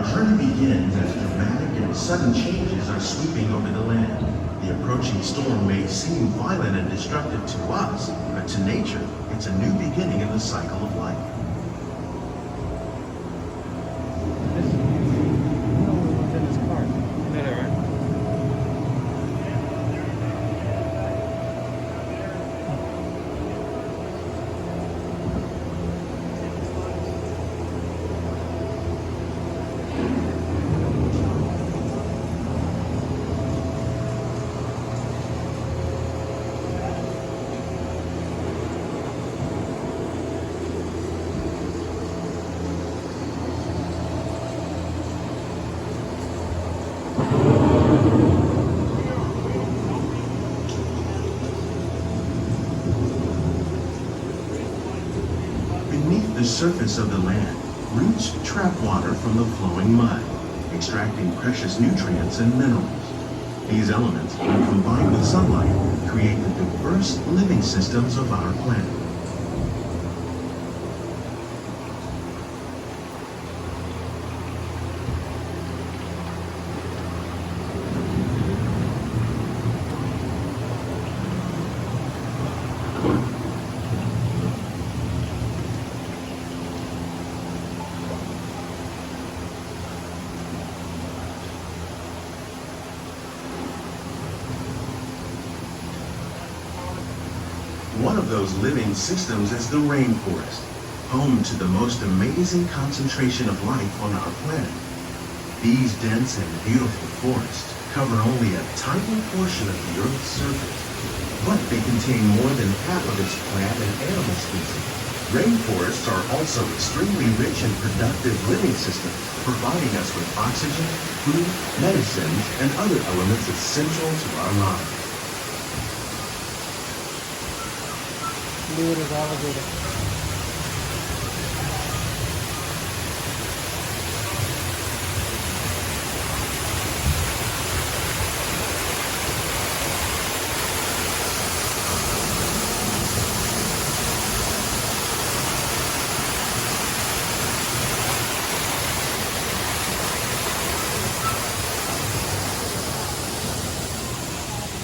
Our journey begins as dramatic and sudden changes are sweeping over the land. The approaching storm may seem violent and destructive to us, but to nature, it's a new beginning in the cycle of life. Beneath the surface of the land, roots trap water from the flowing mud, extracting precious nutrients and minerals. These elements, when combined with sunlight, create the diverse living systems of our planet. One of those living systems is the rainforest, home to the most amazing concentration of life on our planet. These dense and beautiful forests cover only a tiny portion of the Earth's surface, but they contain more than half of its plant and animal species. Rainforests are also extremely rich and productive living systems, providing us with oxygen, food, medicines, and other elements essential to our lives. Look at his alligator.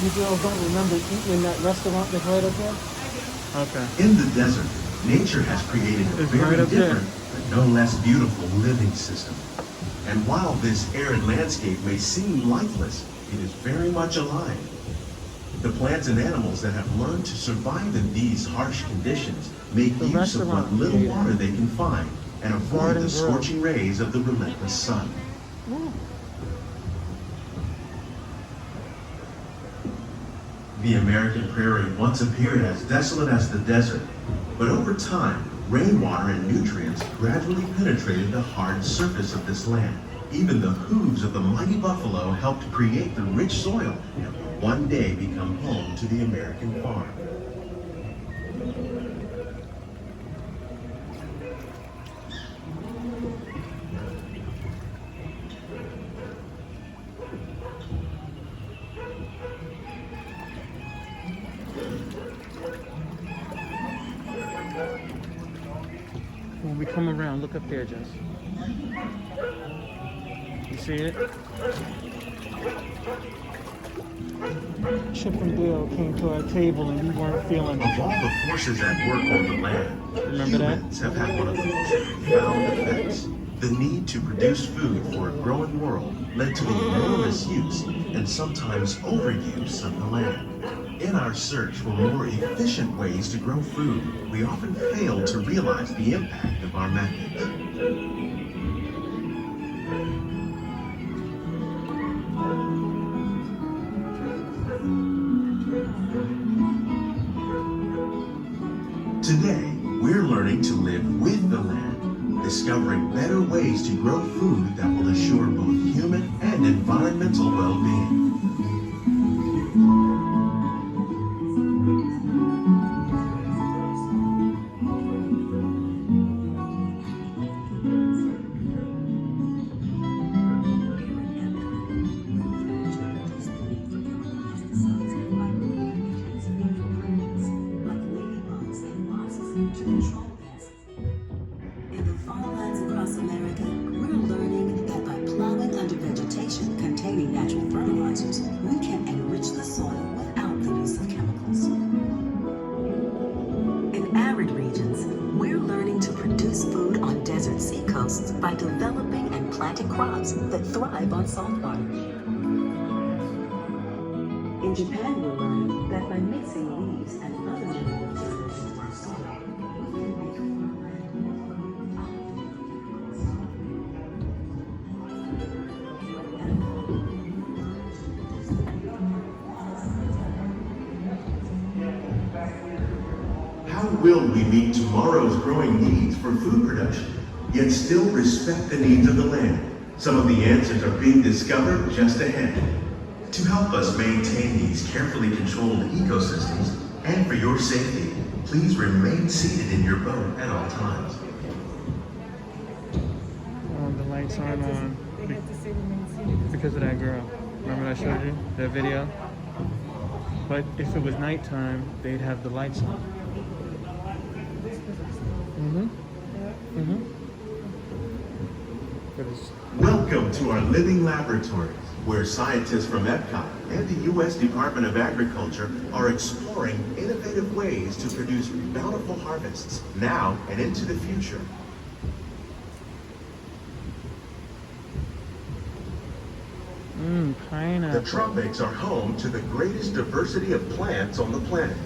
You girls don't remember eating in that restaurant that's right up there? Okay. In the desert, nature has created a very right different, but no less beautiful living system. And while this arid landscape may seem lifeless, it is very much alive. The plants and animals that have learned to survive in these harsh conditions make The use of what restaurant little created water they can find and avoid Garden the Grill. scorching rays of the relentless sun. The American prairie once appeared as desolate as the desert, but over time, rainwater and nutrients gradually penetrated the hard surface of this land. Even the hooves of the mighty buffalo helped create the rich soil that will one day become home to the American farm. When we come around, look up there, Jess. You see it? Chip and Dale came to our table and we weren't feeling Of it. all the forces at work on the land, Remember that? humans have had one of the most profound effects. The need to produce food for a growing world led to the enormous use and sometimes overuse of the land. In our search for more efficient ways to grow food, we often fail to realize the impact of our methods. Today, we're learning to live with the land, discovering better ways to grow food that will assure both human and environmental well-being. To control this. In the farmlands across America, we're learning that by creating natural fertilizers, we can enrich the soil without the use of chemicals. In arid regions, we're learning to produce food on desert seacoasts by developing and planting crops that thrive on saltwater. In Japan, we're learning that by mixing leaves and other mineral materials into our soil, we can make farmland more How will we meet tomorrow's growing needs for food production, yet still respect the needs of the land? Some of the answers are being discovered just ahead. To help us maintain these carefully controlled ecosystems, and for your safety, please remain seated in your boat at all times. The lights aren't on because of that girl. Remember I showed you that video? But if it was nighttime, they'd have the lights on. But it's Welcome to our living laboratories, where scientists from Epcot and the U.S. Department of Agriculture are exploring innovative ways to produce bountiful harvests now and into the future. pineapple. The tropics are home to the greatest diversity of plants on the planet.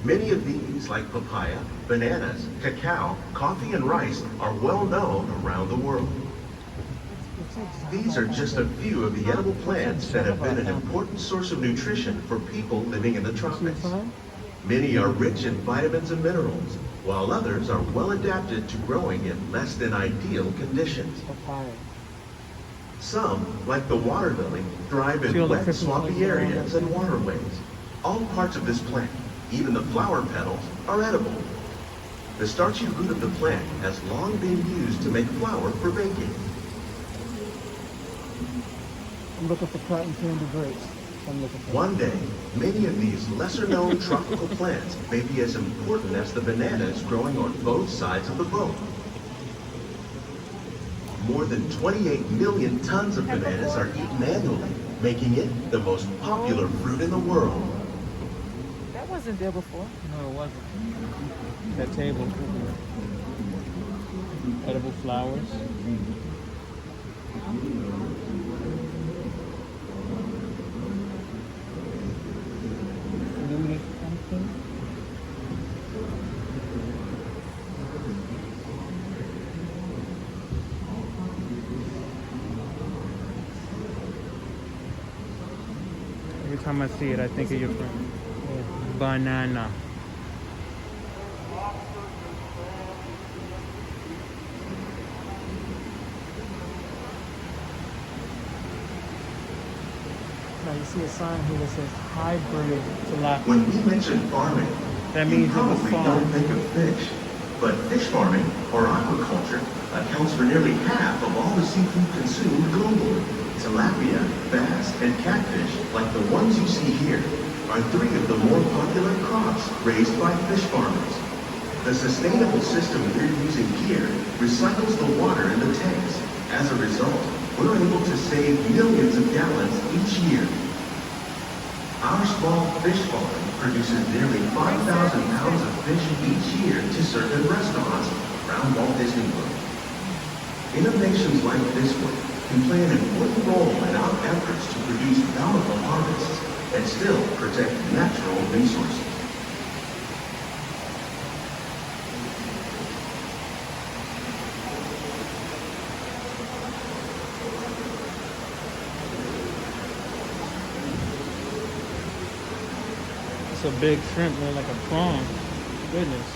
Many of these, like papaya, bananas, cacao, coffee, and rice, are well known around the world. These are just a few of the edible plants that have been an important source of nutrition for people living in the tropics. Many are rich in vitamins and minerals, while others are well adapted to growing in less than ideal conditions. Papaya. Some, like the water lily, thrive See all in the wet, Christmas swampy lights around areas it? and waterways. All parts of this plant, even the flower petals, are edible. The starchy root of the plant has long been used to make flour for baking. I'm looking for cotton candy grapes. I'm looking for One day, many of these lesser-known tropical plants may be as important as the bananas growing on both sides of the boat. More than 28 million tons of bananas are eaten annually, making it the most popular fruit in the world. That wasn't there before. No, it wasn't. That table. Edible flowers. Fruit or something. Every time I see it, I think of your friend. Banana. Now you see a sign here that says hybrid tilapia. When we mention farming, That you means it was probably don't farmed. think of fish. But fish farming, or aquaculture, accounts for nearly half of all the seafood consumed globally. Tilapia, bass, and catfish, like the ones you see here, are three of the more popular crops raised by fish farmers. The sustainable system we're using here recycles the water in the tanks. As a result, we're able to save millions of gallons each year. Our small fish farm produces nearly 5,000 pounds of fish each year to serve in restaurants around Walt Disney World. Innovations like this one can play an important role in our efforts to produce bountiful harvests and still protect natural resources. It's a big shrimp, man, like a prawn. Goodness.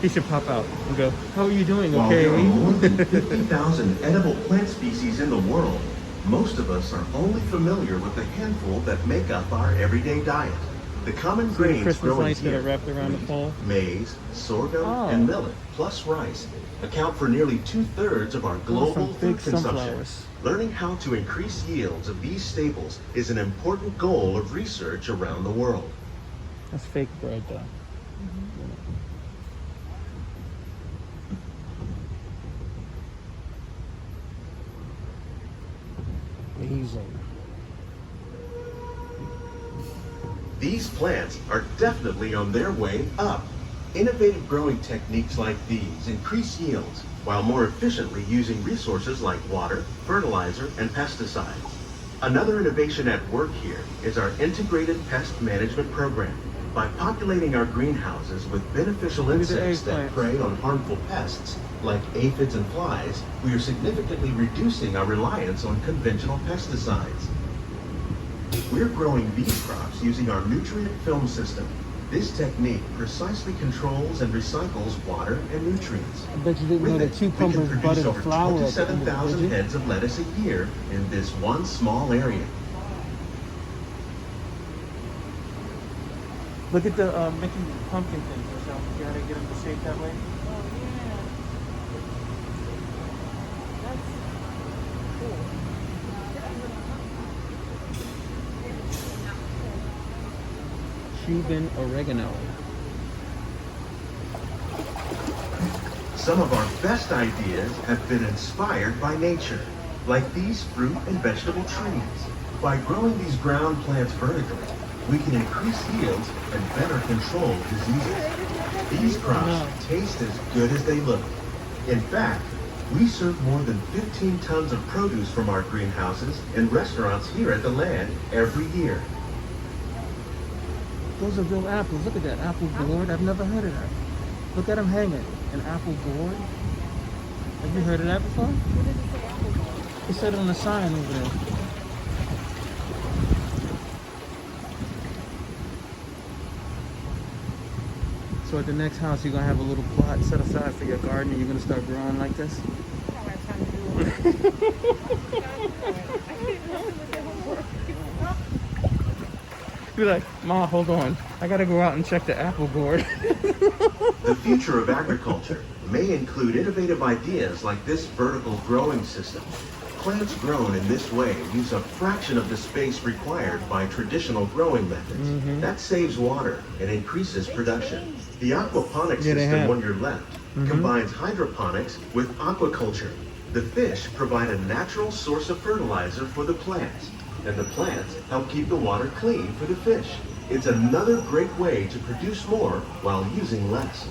He should pop out and go, how are you doing, While okay? there are more than 50,000 edible plant species in the world, most of us are only familiar with the handful that make up our everyday diet. The common See the grains Christmas growing lights that here, are wrapped around the wheat, pole? maize, sorghum, Oh. and millet, plus rice, account for nearly 2/3 of our global some food big consumption. sunflowers. Learning how to increase yields of these staples is an important goal of research around the world. That's fake bread, though. amazing. These plants are definitely on their way up. Innovative growing techniques like these increase yields while more efficiently using resources like water, fertilizer, and pesticides. Another innovation at work here is our integrated pest management program. By populating our greenhouses with beneficial Look at the insects that eggplant. prey on harmful pests like aphids and flies, we are significantly reducing our reliance on conventional pesticides. We're growing these crops using our nutrient film system. This technique precisely controls and recycles water and nutrients. I bet you didn't know With that it, we can cucumbers produce butter the over flower at the end of the 27,000 digit. heads of lettuce a year in this one small area. Look at the Mickey pumpkin thing. So you gotta get them to shape that way. Oh, yeah. That's cool. Cuban oregano. Some of our best ideas have been inspired by nature, like these fruit and vegetable trees. By growing these ground plants vertically, we can increase yields and better control diseases. These crops taste as good as they look. In fact, we serve more than 15 tons of produce from our greenhouses in restaurants here at the land every year. Those are real apples. Look at that apple gourd. I've never heard of that. Look at them hanging. An apple gourd. Have you heard of that before? What did it say? Apple gourd? It said it on the sign over there. So at the next house, you're gonna have a little plot set aside for your garden, and you're gonna start growing like this. I don't have time to do all that. I can't help it with their homework. Be like, Ma, hold on. I gotta go out and check the apple gourd. The future of agriculture may include innovative ideas like this vertical growing system. Plants grown in this way use a fraction of the space required by traditional growing methods. That saves water and increases production. The aquaponics Yeah, they system have. on your left combines hydroponics with aquaculture. The fish provide a natural source of fertilizer for the plants, and the plants help keep the water clean for the fish. It's another great way to produce more while using less.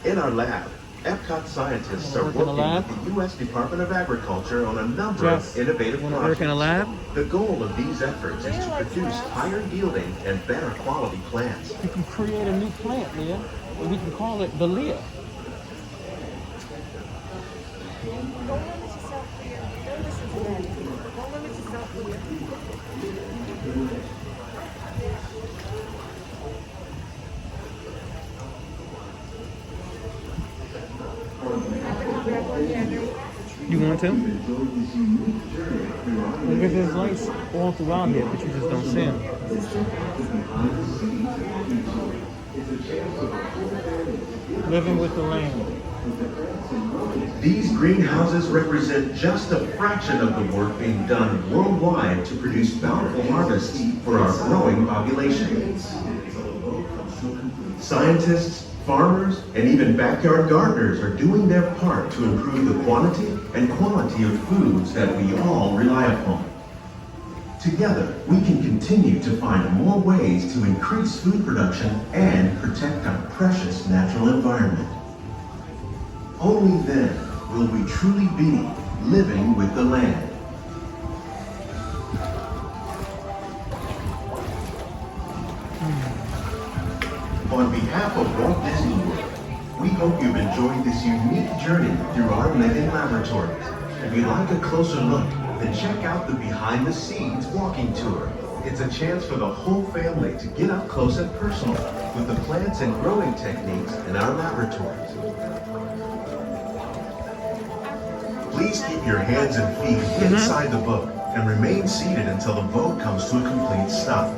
In our lab, Epcot scientists are Wanna work in a working lab? with the U.S. Department of Agriculture on a number Jess, of innovative wanna work in a projects. lab? The goal of these efforts is to produce higher yielding and better quality plants. You can create a new plant, Leah, and we can call it the Leah. Don't limit yourself, Leah. Don't listen to that. Don't limit yourself, Leah. You want to? Because there's lights all throughout here, but you just don't see them. Living with the land. These greenhouses represent just a fraction of the work being done worldwide to produce bountiful harvests for our growing population. Scientists, farmers, and even backyard gardeners are doing their part to improve the quantity and quality of foods that we all rely upon. Together, we can continue to find more ways to increase food production and protect our precious natural environment. Only then will we truly be living with the land. On behalf of Walt Disney World, we hope you've enjoyed this unique journey through our living laboratories. If you'd like a closer look, then check out the Behind the Scenes walking tour. It's a chance for the whole family to get up close and personal with the plants and growing techniques in our laboratories. Please keep your hands and feet inside the boat and remain seated until the boat comes to a complete stop.